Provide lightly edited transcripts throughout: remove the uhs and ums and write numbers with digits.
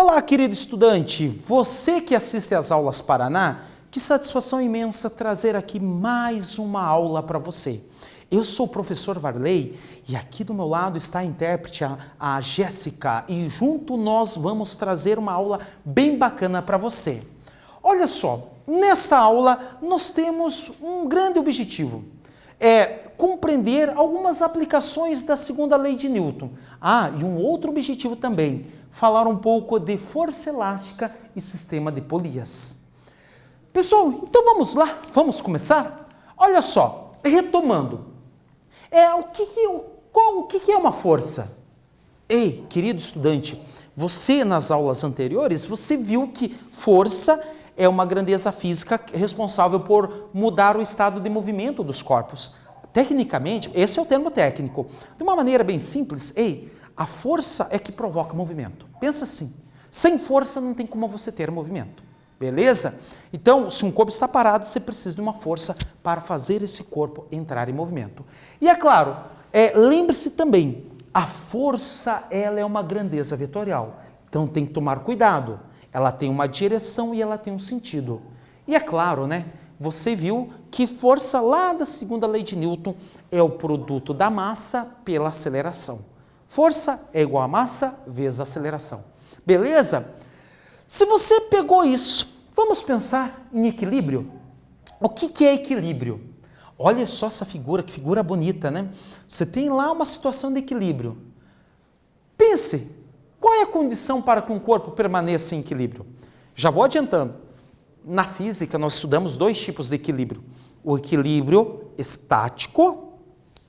Olá, querido estudante, você que assiste às aulas Paraná, que satisfação imensa trazer aqui mais uma aula para você. Eu sou o professor Varley e aqui do meu lado está a intérprete, a Jéssica, e junto nós vamos trazer uma aula bem bacana para você. Olha só, nessa aula nós temos um grande objetivo, compreender algumas aplicações da segunda lei de Newton. E um outro objetivo também, falar um pouco de força elástica e sistema de polias. Pessoal, então vamos lá, vamos começar? Olha só, retomando, o que é uma força? Ei, querido estudante, você nas aulas anteriores, você viu que força é uma grandeza física responsável por mudar o estado de movimento dos corpos. Tecnicamente, esse é o termo técnico. De uma maneira bem simples, a força é que provoca movimento. Pensa assim, sem força não tem como você ter movimento, beleza? Então, se um corpo está parado, você precisa de uma força para fazer esse corpo entrar em movimento. E é claro, lembre-se também, a força ela é uma grandeza vetorial, então tem que tomar cuidado. Ela tem uma direção e ela tem um sentido. E é claro, né? Você viu que força lá da segunda lei de Newton é o produto da massa pela aceleração. Força é igual a massa vezes aceleração. Beleza? Se você pegou isso, vamos pensar em equilíbrio. O que é equilíbrio? Olha só essa figura, que figura bonita, né? Você tem lá uma situação de equilíbrio. Pense, qual é a condição para que um corpo permaneça em equilíbrio? Já vou adiantando. Na física, nós estudamos dois tipos de equilíbrio. O equilíbrio estático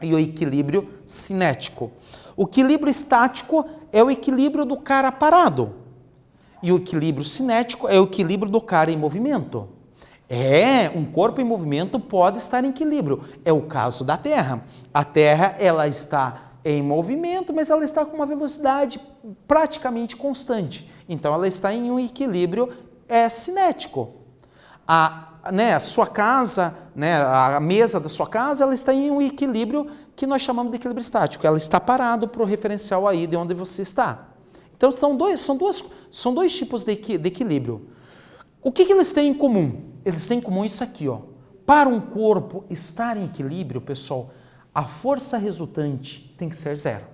e o equilíbrio cinético. O equilíbrio estático é o equilíbrio do cara parado. E o equilíbrio cinético é o equilíbrio do cara em movimento. Um corpo em movimento pode estar em equilíbrio. É o caso da Terra. A Terra, ela está em movimento, mas ela está com uma velocidade praticamente constante. Então, ela está em um equilíbrio cinético. A sua casa, a mesa da sua casa, ela está em um equilíbrio que nós chamamos de equilíbrio estático. Ela está parada para o referencial aí de onde você está. Então, são dois tipos de equilíbrio. O que eles têm em comum? Eles têm em comum isso aqui, ó. Para um corpo estar em equilíbrio, pessoal, a força resultante tem que ser zero.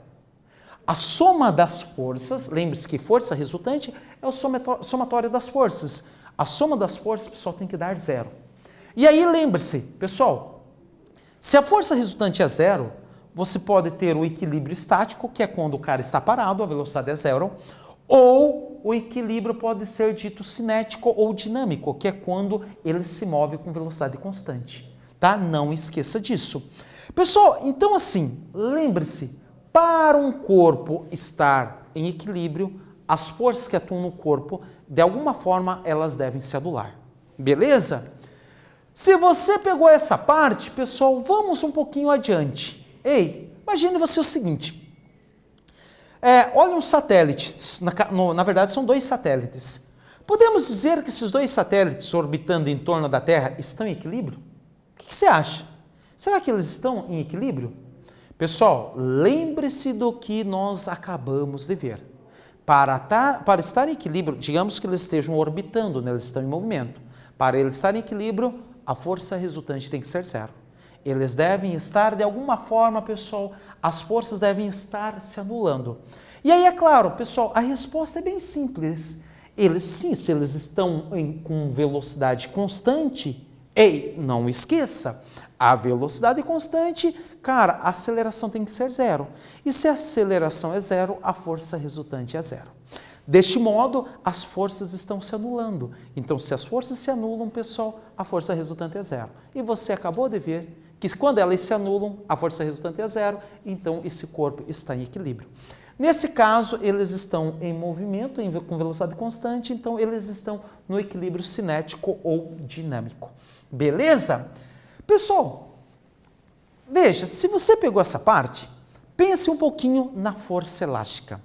A soma das forças, lembre-se que força resultante é o somatório das forças. A soma das forças, pessoal, tem que dar zero. E aí, lembre-se, pessoal, se a força resultante é zero, você pode ter o equilíbrio estático, que é quando o cara está parado, a velocidade é zero, ou o equilíbrio pode ser dito cinético ou dinâmico, que é quando ele se move com velocidade constante, tá? Não esqueça disso. Pessoal, então assim, lembre-se, para um corpo estar em equilíbrio, as forças que atuam no corpo, de alguma forma, elas devem se anular. Beleza? Se você pegou essa parte, pessoal, vamos um pouquinho adiante. Imagine você o seguinte. Olha um satélite. Na verdade, são dois satélites. Podemos dizer que esses dois satélites orbitando em torno da Terra estão em equilíbrio? O que você acha? Será que eles estão em equilíbrio? Pessoal, lembre-se do que nós acabamos de ver. Para estar em equilíbrio, digamos que eles estejam orbitando, eles estão em movimento. Para eles estarem em equilíbrio, a força resultante tem que ser zero. Eles devem estar, de alguma forma, pessoal, as forças devem estar se anulando. E aí, é claro, pessoal, a resposta é bem simples. Se eles estão com velocidade constante, não esqueça, a velocidade constante, cara, a aceleração tem que ser zero. E se a aceleração é zero, a força resultante é zero. Deste modo, as forças estão se anulando. Então, se as forças se anulam, pessoal, a força resultante é zero. E você acabou de ver que quando elas se anulam, a força resultante é zero, então esse corpo está em equilíbrio. Nesse caso, eles estão em movimento, com velocidade constante, então eles estão no equilíbrio cinético ou dinâmico. Beleza? Pessoal, veja, se você pegou essa parte, pense um pouquinho na força elástica.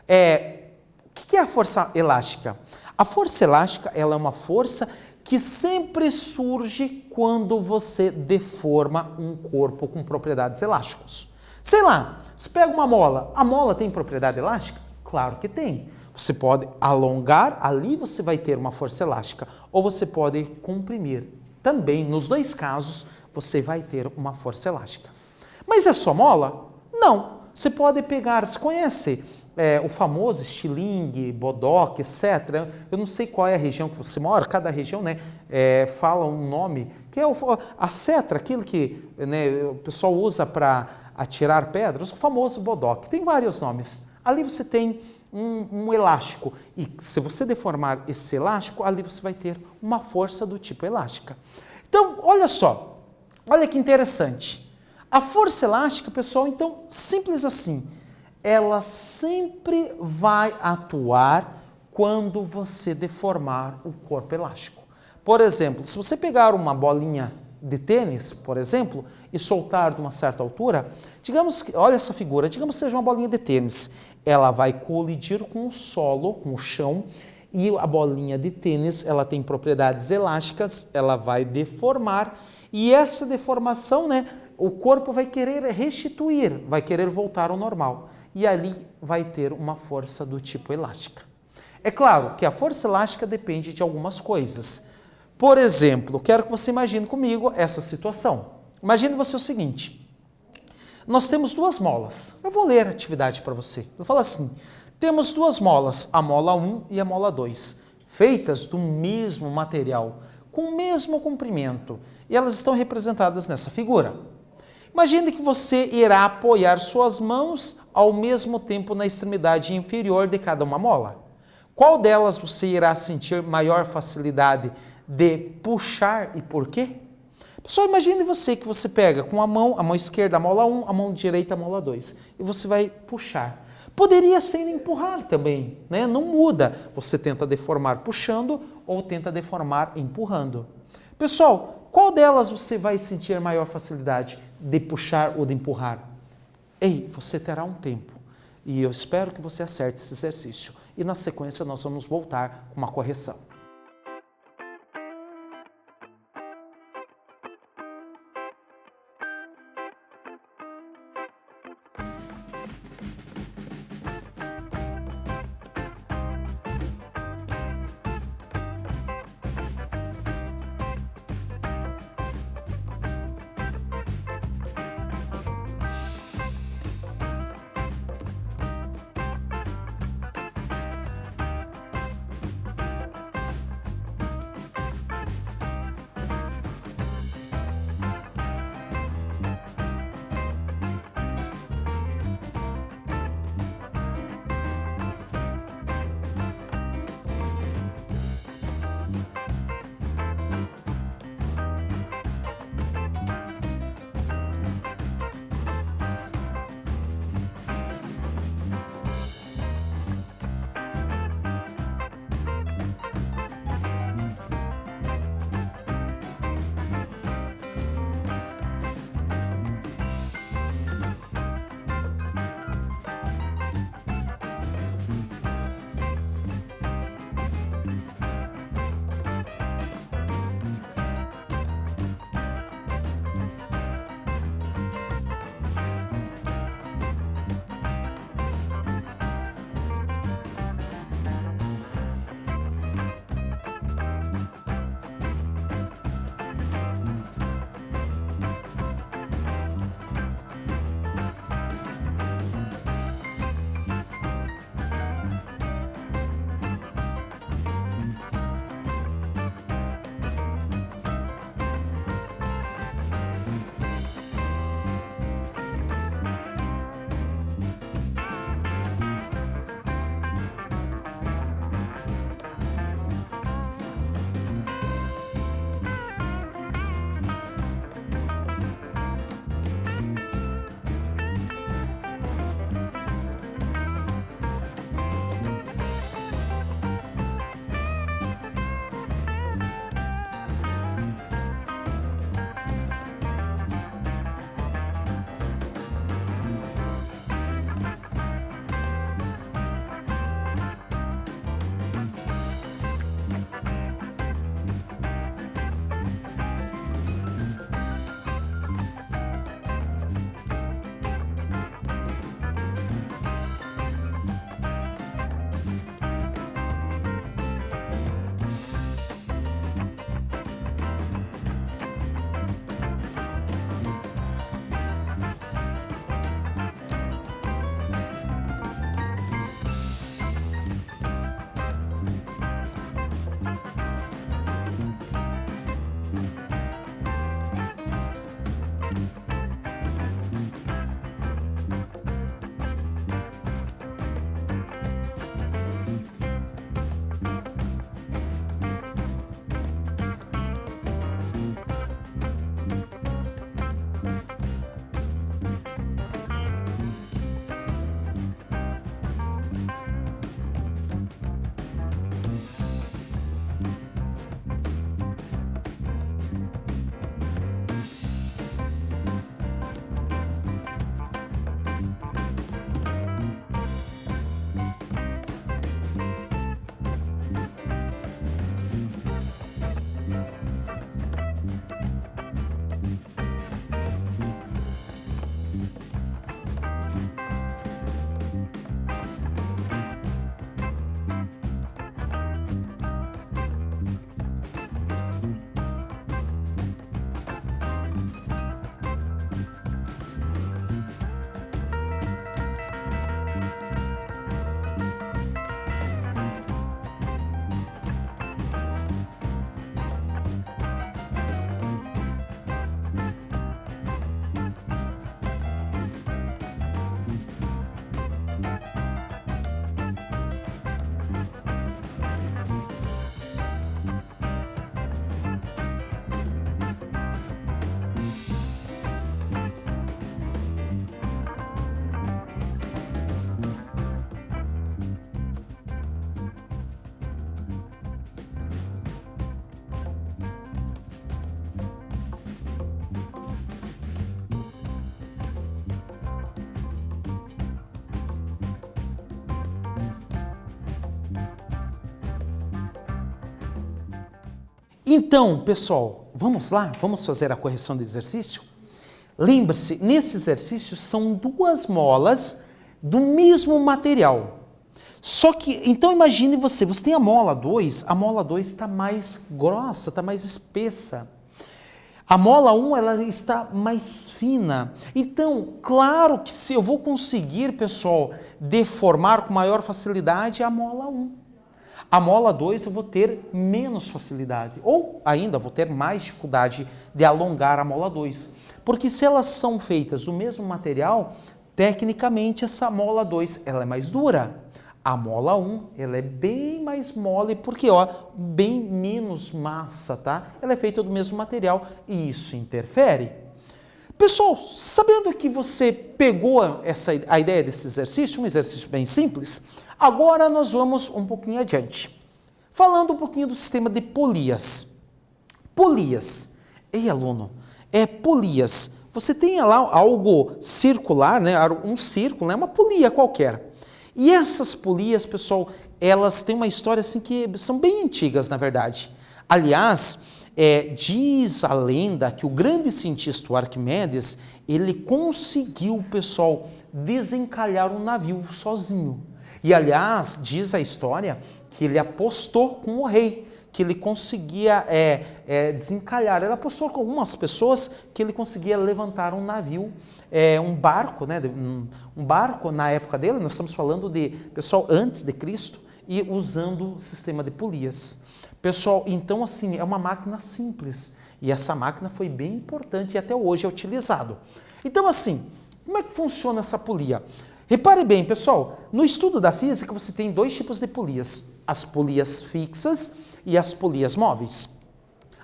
O que é a força elástica? A força elástica ela é uma força que sempre surge quando você deforma um corpo com propriedades elásticas. Sei lá, você pega uma mola, a mola tem propriedade elástica? Claro que tem. Você pode alongar, ali você vai ter uma força elástica, ou você pode comprimir. Também, nos dois casos, você vai ter uma força elástica. Mas é só mola? Não. Você pode pegar, você conhece o famoso estilingue, bodoque, etc. Eu não sei qual é a região que você mora, cada região, né, fala um nome, que é a cetra, aquilo que, né, o pessoal usa para atirar pedras, o famoso bodoque. Tem vários nomes. Ali você tem um elástico, e se você deformar esse elástico, ali você vai ter uma força do tipo elástica. Então, olha só, olha que interessante. A força elástica, pessoal, então, simples assim, ela sempre vai atuar quando você deformar o corpo elástico. Por exemplo, se você pegar uma bolinha de tênis, por exemplo, e soltar de uma certa altura, digamos que, olha essa figura, digamos que seja uma bolinha de tênis, ela vai colidir com o solo, com o chão, e a bolinha de tênis, ela tem propriedades elásticas, ela vai deformar, e essa deformação, né, o corpo vai querer restituir, vai querer voltar ao normal, e ali vai ter uma força do tipo elástica. É claro que a força elástica depende de algumas coisas. Por exemplo, quero que você imagine comigo essa situação. Imagine você o seguinte, nós temos duas molas. Eu vou ler a atividade para você. Eu falo assim, temos duas molas, a mola 1 e a mola 2, feitas do mesmo material, com o mesmo comprimento, e elas estão representadas nessa figura. Imagine que você irá apoiar suas mãos ao mesmo tempo na extremidade inferior de cada uma mola. Qual delas você irá sentir maior facilidade de puxar e por quê? Pessoal, imagine você que você pega com a mão esquerda a mola 1, a mão direita a mola 2, e você vai puxar. Poderia ser empurrar também, né? Não muda. Você tenta deformar puxando ou tenta deformar empurrando. Pessoal, qual delas você vai sentir maior facilidade de puxar ou de empurrar? Ei, você terá um tempo e eu espero que você acerte esse exercício. E na sequência nós vamos voltar com uma correção. Então, pessoal, vamos lá? Vamos fazer a correção do exercício? Lembre-se, nesse exercício são duas molas do mesmo material. Só que, então imagine você tem a mola 2 está mais grossa, está mais espessa. A mola 1, ela está mais fina. Então, claro que se eu vou conseguir, pessoal, deformar com maior facilidade a mola 1. A mola 2 eu vou ter menos facilidade, ou ainda vou ter mais dificuldade de alongar a mola 2. Porque se elas são feitas do mesmo material, tecnicamente essa mola 2 ela é mais dura. A mola 1, ela é bem mais mole, porque bem menos massa, tá? Ela é feita do mesmo material e isso interfere. Pessoal, sabendo que você pegou a ideia desse exercício, um exercício bem simples, agora nós vamos um pouquinho adiante. Falando um pouquinho do sistema de polias. Polias. Ei, aluno, polias. Você tem lá algo circular, né? Um círculo, né? Uma polia qualquer. E essas polias, pessoal, elas têm uma história assim que são bem antigas, na verdade. Aliás, diz a lenda que o grande cientista Arquimedes, ele conseguiu, pessoal, desencalhar um navio sozinho. E, aliás, diz a história que ele apostou com o rei, que ele conseguia desencalhar. Ele apostou com algumas pessoas que ele conseguia levantar um navio, um barco, né? Um barco na época dele, nós estamos falando de, pessoal, antes de Cristo, e usando o sistema de polias. Pessoal, então assim, é uma máquina simples, e essa máquina foi bem importante e até hoje é utilizado. Então assim, como é que funciona essa polia? Repare bem, pessoal, no estudo da física você tem dois tipos de polias, as polias fixas e as polias móveis.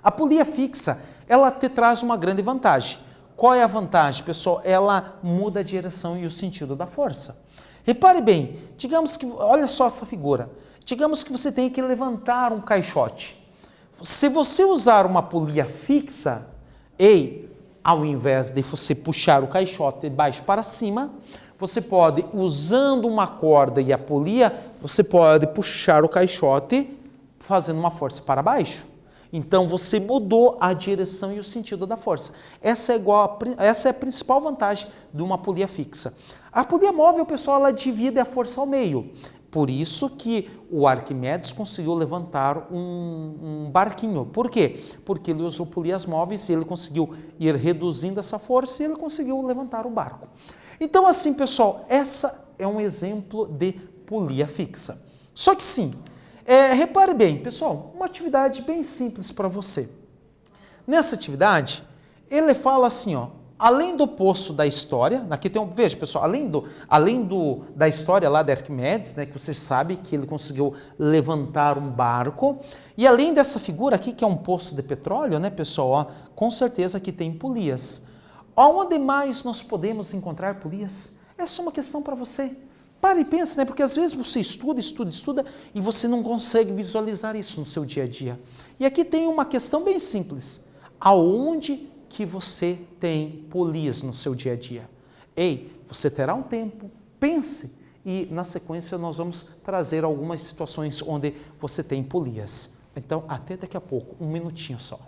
A polia fixa, ela te traz uma grande vantagem. Qual é a vantagem, pessoal? Ela muda a direção e o sentido da força. Repare bem, digamos que, olha só essa figura, digamos que você tem que levantar um caixote. Se você usar uma polia fixa, ao invés de você puxar o caixote de baixo para cima, você pode, usando uma corda e a polia, você pode puxar o caixote fazendo uma força para baixo. Então, você mudou a direção e o sentido da força. Essa é a principal vantagem de uma polia fixa. A polia móvel, pessoal, ela divide a força ao meio. Por isso que o Arquimedes conseguiu levantar um barquinho. Por quê? Porque ele usou polias móveis e ele conseguiu ir reduzindo essa força e ele conseguiu levantar o barco. Então, assim, pessoal, essa é um exemplo de polia fixa. Só que sim, repare bem, pessoal, uma atividade bem simples para você. Nessa atividade, ele fala assim, além do poço da história, aqui tem veja, pessoal, além da história lá de Arquimedes, né, que você sabe que ele conseguiu levantar um barco, e além dessa figura aqui, que é um poço de petróleo, né, pessoal, com certeza aqui tem polias. Aonde mais nós podemos encontrar polias? Essa é uma questão para você. Pare e pense, né? Porque às vezes você estuda e você não consegue visualizar isso no seu dia a dia. E aqui tem uma questão bem simples. Aonde que você tem polias no seu dia a dia? Você terá um tempo, pense. E na sequência nós vamos trazer algumas situações onde você tem polias. Então, até daqui a pouco, um minutinho só.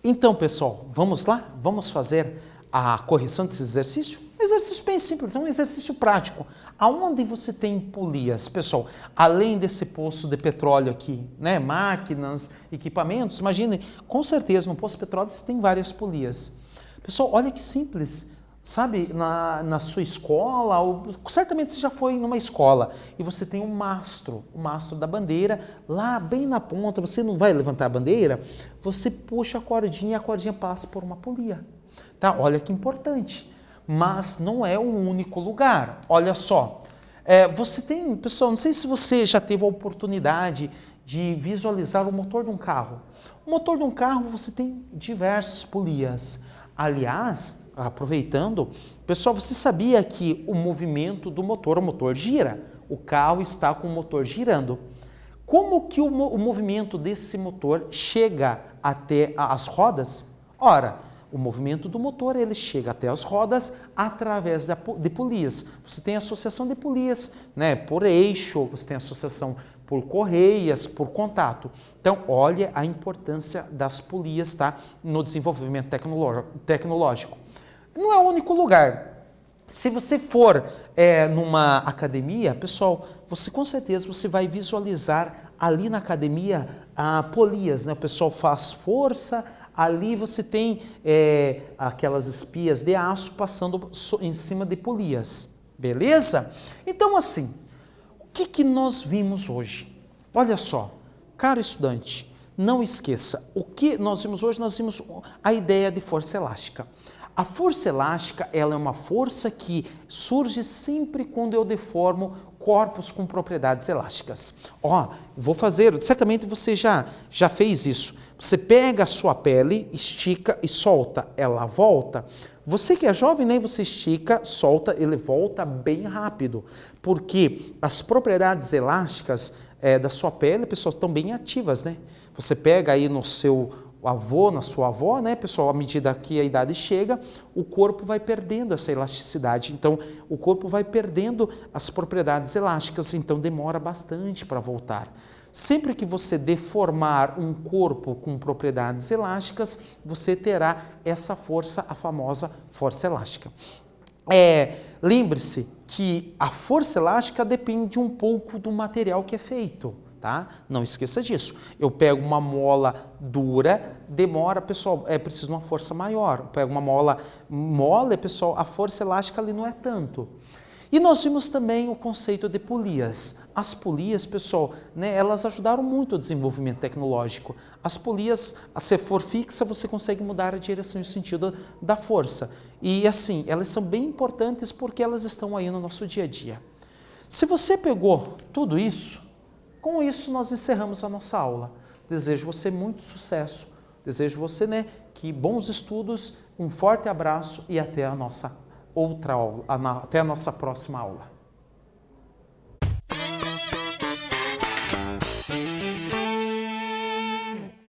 Então, pessoal, vamos lá? Vamos fazer a correção desse exercício? Um exercício bem simples, é um exercício prático. Aonde você tem polias, pessoal? Além desse poço de petróleo aqui, né? Máquinas, equipamentos, imagine, com certeza no poço de petróleo você tem várias polias. Pessoal, olha que simples. Sabe, na sua escola, ou certamente você já foi numa escola e você tem o mastro da bandeira, lá bem na ponta, você não vai levantar a bandeira, você puxa a cordinha e a cordinha passa por uma polia. Tá? Olha que importante, mas não é o único lugar. Olha só, você tem, pessoal, não sei se você já teve a oportunidade de visualizar o motor de um carro. O motor de um carro você tem diversas polias. Aliás, aproveitando, pessoal, você sabia que o movimento do motor, o motor gira, o carro está com o motor girando. Como que o movimento desse motor chega até as rodas? Ora, o movimento do motor ele chega até as rodas através de polias. Você tem associação de polias, né, por eixo, você tem associação por correias, por contato. Então, olha a importância das polias, tá, no desenvolvimento tecnológico. Não é o único lugar. Se você for numa academia, pessoal, você com certeza você vai visualizar ali na academia polias, né? O pessoal faz força, ali você tem aquelas espias de aço passando em cima de polias, beleza? Então assim, o que nós vimos hoje? Olha só, caro estudante, não esqueça, o que nós vimos hoje, nós vimos a ideia de força elástica. A força elástica, ela é uma força que surge sempre quando eu deformo corpos com propriedades elásticas. Vou fazer, certamente você já fez isso. Você pega a sua pele, estica e solta, ela volta. Você que é jovem, né, você estica, solta, ele volta bem rápido, porque as propriedades elásticas da sua pele, pessoal, estão bem ativas, né? Você pega aí no seu avô, na sua avó, né, pessoal, à medida que a idade chega, o corpo vai perdendo essa elasticidade, então o corpo vai perdendo as propriedades elásticas, então demora bastante para voltar. Sempre que você deformar um corpo com propriedades elásticas, você terá essa força, a famosa força elástica. Lembre-se que a força elástica depende um pouco do material que é feito. Tá? Não esqueça disso. Eu pego uma mola dura, demora, pessoal, preciso de uma força maior. Eu pego uma mola mole, pessoal, a força elástica ali não é tanto. E nós vimos também o conceito de polias. As polias, pessoal, né, elas ajudaram muito o desenvolvimento tecnológico. As polias, se for fixa, você consegue mudar a direção e o sentido da força. E assim, elas são bem importantes porque elas estão aí no nosso dia a dia. Se você pegou tudo isso, com isso nós encerramos a nossa aula. Desejo você muito sucesso, desejo você, né, que bons estudos, um forte abraço e até a nossa outra aula, até a nossa próxima aula.